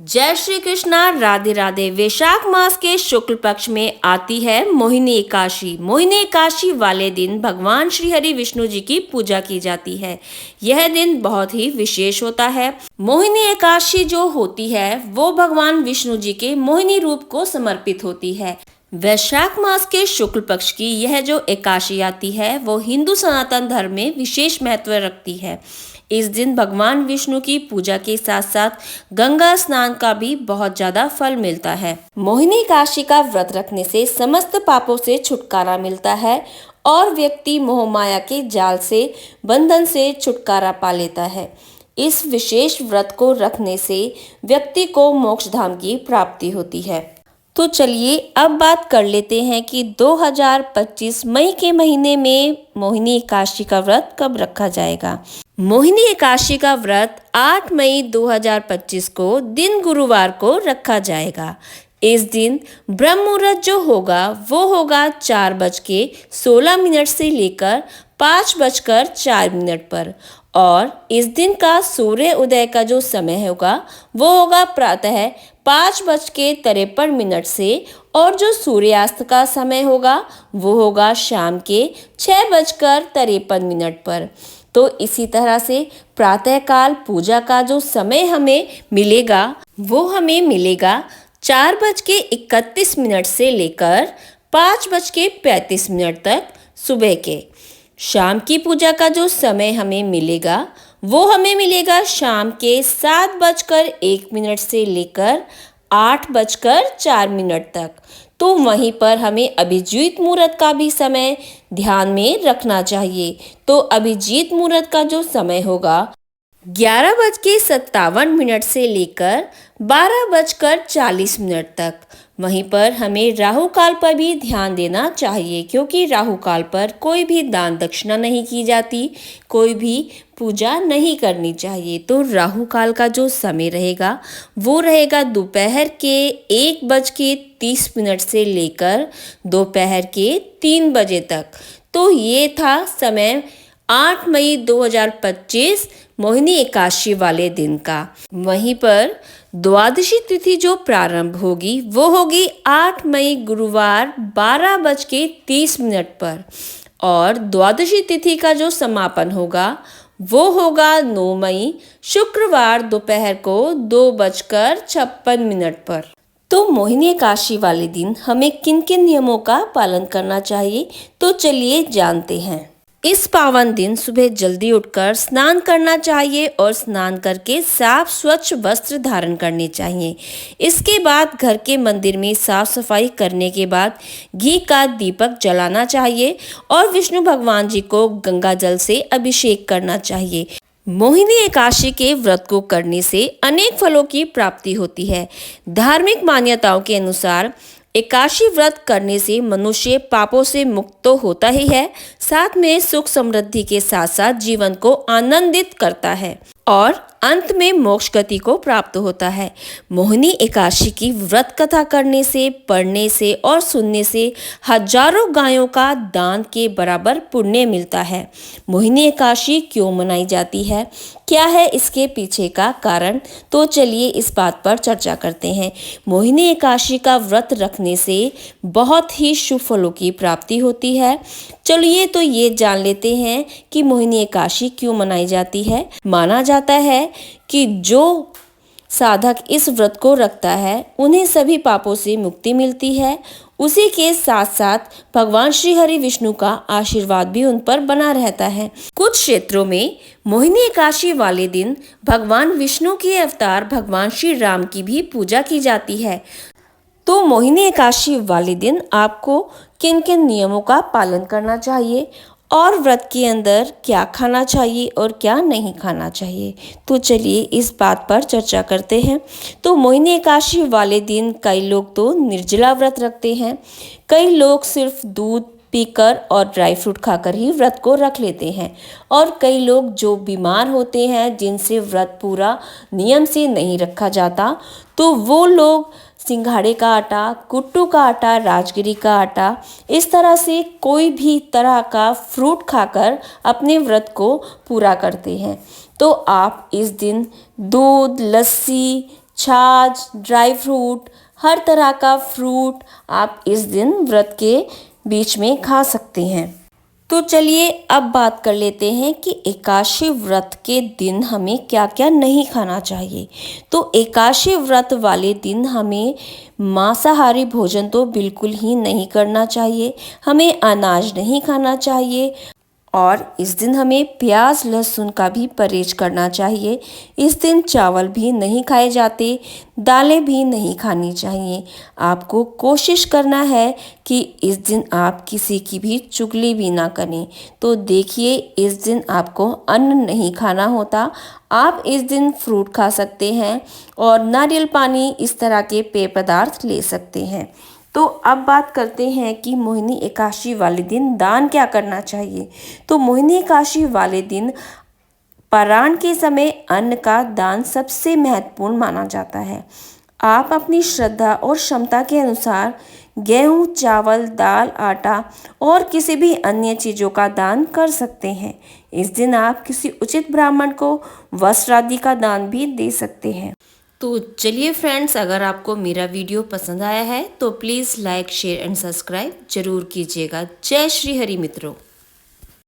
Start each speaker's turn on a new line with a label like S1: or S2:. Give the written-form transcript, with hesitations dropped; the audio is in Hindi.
S1: जय श्री कृष्णा, राधे राधे। वैशाख मास के शुक्ल पक्ष में आती है मोहिनी एकादशी। मोहिनी एकादशी वाले दिन भगवान श्री हरि विष्णु जी की पूजा की जाती है। यह दिन बहुत ही विशेष होता है। मोहिनी एकादशी जो होती है वो भगवान विष्णु जी के मोहिनी रूप को समर्पित होती है। वैशाख मास के शुक्ल पक्ष की यह जो एकादशी आती है वो हिंदू सनातन धर्म में विशेष महत्व रखती है। इस दिन भगवान विष्णु की पूजा के साथ साथ गंगा स्नान का भी बहुत ज्यादा फल मिलता है। मोहिनी एकादशी का व्रत रखने से समस्त पापों से छुटकारा मिलता है और व्यक्ति मोह माया के जाल से बंधन से छुटकारा पा लेता है। इस विशेष व्रत को रखने से व्यक्ति को मोक्ष धाम की प्राप्ति होती है। तो चलिए अब बात कर लेते हैं कि 2025 मई के महीने में मोहिनी एकादशी का व्रत कब रखा जाएगा। मोहिनी एकादशी का व्रत 8 मई 2025 को दिन गुरुवार को रखा जाएगा। इस दिन ब्रह्म मुहूर्त जो होगा वो होगा 4:16 से लेकर 5:04 पर और इस दिन का सूर्य उदय का जो समय होगा वो होगा प्रातः 5:53 से और जो सूर्यास्त का समय होगा वो होगा शाम के 6:53 पर। तो इसी तरह से प्रातःकाल पूजा का जो समय हमें मिलेगा वो हमें मिलेगा 4:31 से लेकर 5:35 तक सुबह के। शाम की पूजा का जो समय हमें मिलेगा वो हमें मिलेगा शाम के 7:01 से लेकर 8:04 तक। तो वहीं पर हमें अभिजीत मुहूर्त का भी समय ध्यान में रखना चाहिए। तो अभिजीत मुहूर्त का जो समय होगा 11:57 से लेकर 12:40 तक। वहीं पर हमें राहु काल पर भी ध्यान देना चाहिए क्योंकि राहु काल पर कोई भी दान दक्षिणा नहीं की जाती, कोई भी पूजा नहीं करनी चाहिए। तो राहु काल का जो समय रहेगा वो रहेगा दोपहर के 1:30 से लेकर दोपहर के 3 बजे तक। तो ये था समय 8 मई 2025 मोहिनी एकादशी वाले दिन का। वहीं पर द्वादशी तिथि जो प्रारंभ होगी वो होगी 8 मई गुरुवार 12:30 पर और द्वादशी तिथि का जो समापन होगा वो होगा 9 मई शुक्रवार दोपहर को 2:56 पर। तो मोहिनी एकादशी वाले दिन हमें किन किन नियमों का पालन करना चाहिए, तो चलिए जानते हैं। इस पावन दिन सुबह जल्दी उठकर स्नान करना चाहिए और स्नान करके साफ स्वच्छ वस्त्र धारण करने चाहिए। इसके बाद घर के मंदिर में साफ सफाई करने के बाद घी का दीपक जलाना चाहिए और विष्णु भगवान जी को गंगा जल से अभिषेक करना चाहिए। मोहिनी एकादशी के व्रत को करने से अनेक फलों की प्राप्ति होती है। धार्मिक मान्यताओं के अनुसार एकादशी व्रत करने से मनुष्य पापों से मुक्त तो होता ही है, साथ में सुख समृद्धि के साथ साथ जीवन को आनंदित करता है और अंत में मोक्ष गति को प्राप्त होता है। मोहिनी एकादशी की व्रत कथा करने से, पढ़ने से और सुनने से हजारों गायों का दान के बराबर पुण्य मिलता है। मोहिनी एकादशी क्यों मनाई जाती है, क्या है इसके पीछे का कारण, तो चलिए इस बात पर चर्चा करते हैं। मोहिनी एकादशी का व्रत रखने से बहुत ही शुभ फलों की प्राप्ति होती है। चलिए तो ये जान लेते हैं कि मोहिनी एकादशी क्यों मनाई जाती है। माना जाता है कि जो साधक इस व्रत को रखता है उन्हें सभी पापों से मुक्ति मिलती है। उसी के साथ साथ भगवान श्री हरि विष्णु का आशीर्वाद भी उन पर बना रहता है। कुछ क्षेत्रों में मोहिनी एकादशी वाले दिन भगवान विष्णु के अवतार भगवान श्री राम की भी पूजा की जाती है। तो मोहिनी एकादशी वाले दिन आपको किन किन नियमों का पालन करना चाहिए और व्रत के अंदर क्या खाना चाहिए और क्या नहीं खाना चाहिए, तो चलिए इस बात पर चर्चा करते हैं। तो मोहिनी एकादशी वाले दिन कई लोग तो निर्जला व्रत रखते हैं, कई लोग सिर्फ दूध पीकर और ड्राई फ्रूट खाकर ही व्रत को रख लेते हैं और कई लोग जो बीमार होते हैं जिनसे व्रत पूरा नियम से नहीं रखा जाता तो वो लोग सिंघाड़े का आटा, कुट्टू का आटा, राजगिरी का आटा, इस तरह से कोई भी तरह का फ्रूट खाकर अपने व्रत को पूरा करते हैं। तो आप इस दिन दूध, लस्सी, छाछ, ड्राई फ्रूट, हर तरह का फ्रूट आप इस दिन व्रत के बीच में खा सकते हैं। तो चलिए अब बात कर लेते हैं कि एकादशी व्रत के दिन हमें क्या क्या नहीं खाना चाहिए। तो एकादशी व्रत वाले दिन हमें मांसाहारी भोजन तो बिल्कुल ही नहीं करना चाहिए, हमें अनाज नहीं खाना चाहिए और इस दिन हमें प्याज लहसुन का भी परहेज करना चाहिए। इस दिन चावल भी नहीं खाए जाते, दालें भी नहीं खानी चाहिए। आपको कोशिश करना है कि इस दिन आप किसी की भी चुगली भी ना करें। तो देखिए, इस दिन आपको अन्न नहीं खाना होता। आप इस दिन फ्रूट खा सकते हैं और नारियल पानी इस तरह के पेय पदार्थ ले सकते हैं। तो अब बात करते हैं कि मोहिनी एकादशी वाले दिन दान क्या करना चाहिए। तो मोहिनी एकादशी वाले दिन पारायण के समय अन्न का दान सबसे महत्वपूर्ण माना जाता है। आप अपनी श्रद्धा और क्षमता के अनुसार गेहूं, चावल, दाल, आटा और किसी भी अन्य चीज़ों का दान कर सकते हैं। इस दिन आप किसी उचित ब्राह्मण को वस्त्र आदि का दान भी दे सकते हैं। तो चलिए फ्रेंड्स, अगर आपको मेरा वीडियो पसंद आया है तो please like, share and subscribe जरूर कीजिएगा। जय श्री हरि मित्रों।